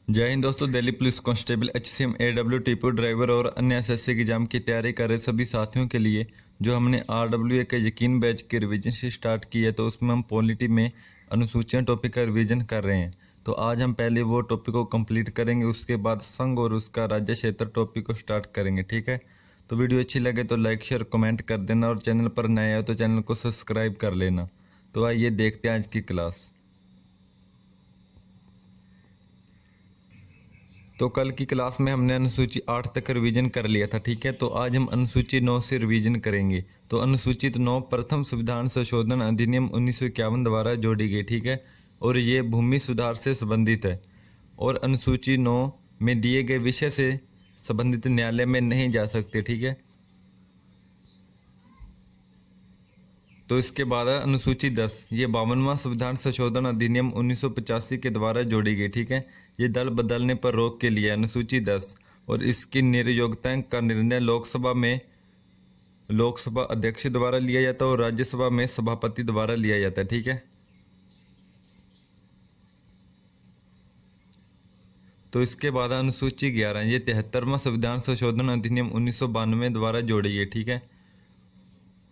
जय हिंद दोस्तों। Delhi police constable, HCM, AW, Tipu driver और अन्य SSC एग्जाम की तैयारी कर रहे सभी साथियों के लिए जो हमने RWA के यकीन बैच के रिवीजन से स्टार्ट की है, तो उसमें हम पॉलिटी में अनुसूचियाँ टॉपिक का रिवीजन कर रहे हैं। तो आज हम पहले वो टॉपिक को कंप्लीट करेंगे, उसके बाद संघ और उसका राज्य क्षेत्र टॉपिक को स्टार्ट करेंगे। ठीक है, तो वीडियो अच्छी लगे तो लाइक शेयर कमेंट कर देना और चैनल पर नए आए तो चैनल को सब्सक्राइब कर लेना। तो आइए देखते हैं आज की क्लास। तो कल की क्लास में हमने अनुसूची 8 तक रिवीजन कर लिया था। ठीक है, तो आज हम अनुसूची 9 से रिवीजन करेंगे। तो अनुसूचित 9 प्रथम संविधान संशोधन अधिनियम 1951 द्वारा जोड़ी गई। ठीक है, और ये भूमि सुधार से संबंधित है और अनुसूची 9 में दिए गए विषय से संबंधित न्यायालय में नहीं जा सकते। ठीक है, तो इसके बाद है अनुसूची 10। ये 52वां संविधान संशोधन अधिनियम 1985 के द्वारा जोड़ी गई। ठीक है, ये दल बदलने पर रोक के लिए अनुसूची 10 और इसकी निर्योग्यता का निर्णय लोकसभा अध्यक्ष द्वारा लिया जाता है और राज्यसभा में सभापति द्वारा लिया जाता है। ठीक है, तो इसके बाद अनुसूची 11। ये 73वां संविधान संशोधन अधिनियम 1992 द्वारा जोड़ी गई। ठीक है,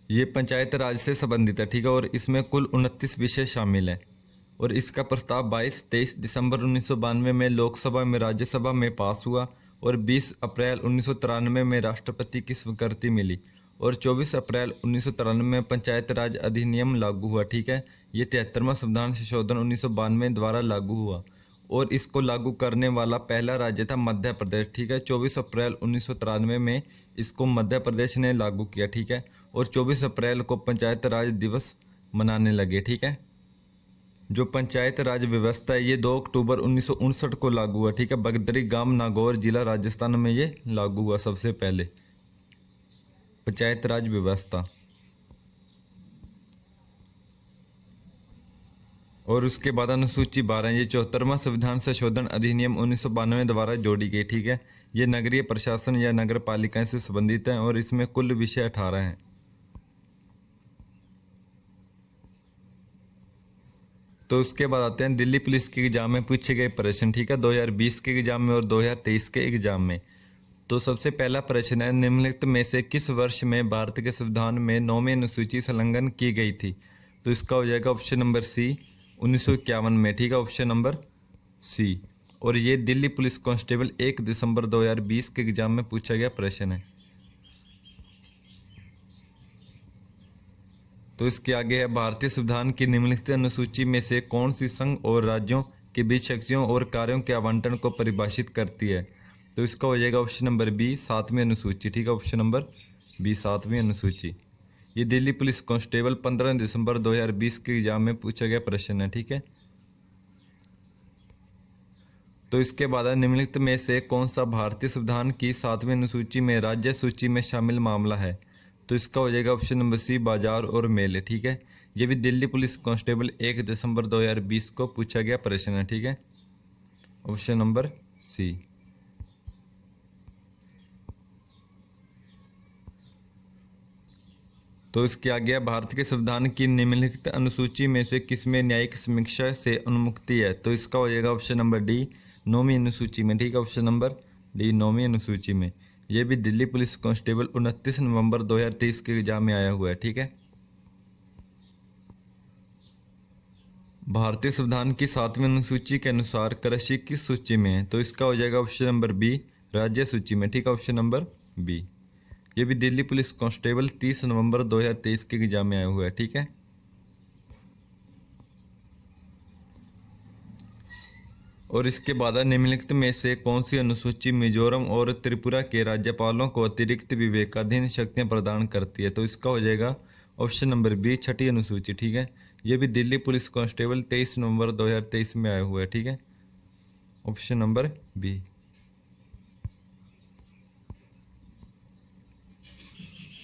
ये पंचायत राज से संबंधित है। ठीक है, और इसमें कुल 29 विषय शामिल हैं और इसका प्रस्ताव 23 दिसंबर 1992 में लोकसभा में राज्यसभा में पास हुआ और 20 अप्रैल 1993 में राष्ट्रपति की स्वीकृति मिली और 24 अप्रैल 1993 में पंचायत राज अधिनियम लागू हुआ। ठीक है, ये 73वां संविधान संशोधन 1992 द्वारा लागू हुआ और इसको लागू करने वाला पहला राज्य था मध्य प्रदेश। ठीक है, 24 अप्रैल 1993 में इसको मध्य प्रदेश ने लागू किया। ठीक है, और 24 अप्रैल को पंचायत राज दिवस मनाने लगे। ठीक है, जो पंचायत राज व्यवस्था है ये 2 अक्टूबर 1959 को लागू हुआ। ठीक है, बगदरी गांव नागौर जिला राजस्थान में ये लागू हुआ सबसे पहले पंचायत राज व्यवस्था। और उसके बाद अनुसूची 12। ये 74वां संविधान संशोधन अधिनियम 1992 द्वारा जोड़ी गई। ठीक है, ये नगरीय प्रशासन या नगर पालिकाएं से संबंधित है और इसमें कुल विषय 18 हैं। तो उसके बाद आते हैं दिल्ली पुलिस के एग्जाम में पूछे गए प्रश्न। ठीक है, 2020 के एग्जाम में और 2023 के एग्जाम में। तो सबसे पहला प्रश्न है, निम्नलिखित में से किस वर्ष में भारत के संविधान में 9वीं अनुसूची संलग्न की गई थी? तो इसका हो जाएगा ऑप्शन नंबर सी 1951 में। ठीक है, ऑप्शन नंबर सी। और ये दिल्ली पुलिस कांस्टेबल 1 दिसंबर 2020 के एग्जाम में पूछा गया प्रश्न है। तो इसके आगे है, भारतीय संविधान की निम्नलिखित अनुसूची में से कौन सी संघ और राज्यों के बीच शक्तियों और कार्यों के आवंटन को परिभाषित करती है? तो इसका हो जाएगा ऑप्शन नंबर बी 7वीं अनुसूची। ठीक है, ऑप्शन नंबर बी 7वीं अनुसूची। ये दिल्ली पुलिस कांस्टेबल 15 दिसंबर 2020 के एग्जाम में पूछा गया प्रश्न है। ठीक है, तो इसके बाद निम्नलिखित में से कौन सा भारतीय संविधान की 7वीं अनुसूची में राज्य सूची में शामिल मामला है? तो इसका हो जाएगा ऑप्शन नंबर सी बाजार और मेले। ठीक है, ये भी दिल्ली पुलिस कांस्टेबल 1 दिसंबर 2020 को पूछा गया प्रश्न है। ठीक है, ऑप्शन नंबर सी। तो इसके आगे भारत के संविधान की निम्नलिखित अनुसूची में से किसमें न्यायिक समीक्षा से उन्मुक्ति है? तो इसका हो जाएगा ऑप्शन नंबर डी 9वीं अनुसूची में। ठीक है, ऑप्शन नंबर डी 9वीं अनुसूची में। यह भी दिल्ली पुलिस कांस्टेबल 29 नवंबर 2023 के एग्जाम में आया हुआ है। ठीक है, भारतीय संविधान की 7वीं अनुसूची के अनुसार कृषि किस सूची में है? तो इसका हो जाएगा ऑप्शन नंबर बी राज्य सूची में। ठीक है, ऑप्शन नंबर बी। ये भी दिल्ली पुलिस कांस्टेबल 30 नवंबर 2023 के एग्जाम में आया हुआ है। ठीक है, और इसके बाद निम्नलिखित में से कौन सी अनुसूची मिजोरम और त्रिपुरा के राज्यपालों को अतिरिक्त विवेकाधीन शक्तियां प्रदान करती है? तो इसका हो जाएगा ऑप्शन नंबर बी 6ठी अनुसूची। ठीक है, यह भी दिल्ली पुलिस कांस्टेबल 23 नवंबर 2023 में आया हुआ है। ठीक है, ऑप्शन नंबर बी।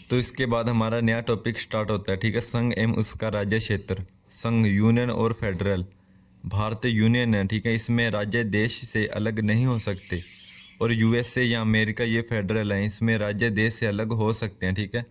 तो इसके बाद हमारा नया टॉपिक स्टार्ट होता है। ठीक है, संघ एवं उसका राज्य क्षेत्र। संघ यूनियन और फेडरल। भारत यूनियन है। ठीक है, इसमें राज्य देश से अलग नहीं हो सकते और USA या अमेरिका ये फेडरल है, इसमें राज्य देश से अलग हो सकते हैं। ठीक है,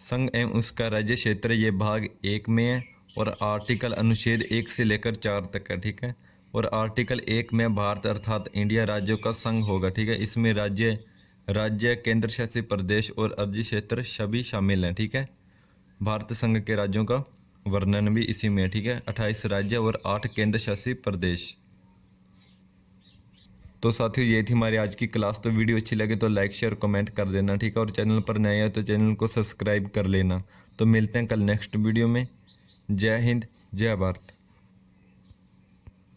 संघ एवं उसका राज्य क्षेत्र ये भाग 1 में है और आर्टिकल अनुच्छेद 1 से लेकर 4 तक है। ठीक है, और आर्टिकल 1 में भारत अर्थात इंडिया राज्यों का संघ होगा, ठीक है। इसमें राज्य केंद्र शासित प्रदेश और अर्जी क्षेत्र सभी शामिल हैं, ठीक है। भारत संघ के राज्यों का वर्णन भी इसी में है, ठीक है। 28 राज्य और 8 केंद्र शासित प्रदेश। तो साथियों ये थी हमारी आज की क्लास। तो वीडियो अच्छी लगे तो लाइक शेयर कमेंट कर देना, ठीक है। और चैनल पर नए हो तो चैनल को सब्सक्राइब कर लेना। तो मिलते हैं कल नेक्स्ट वीडियो में। जय हिंद, जय भारत।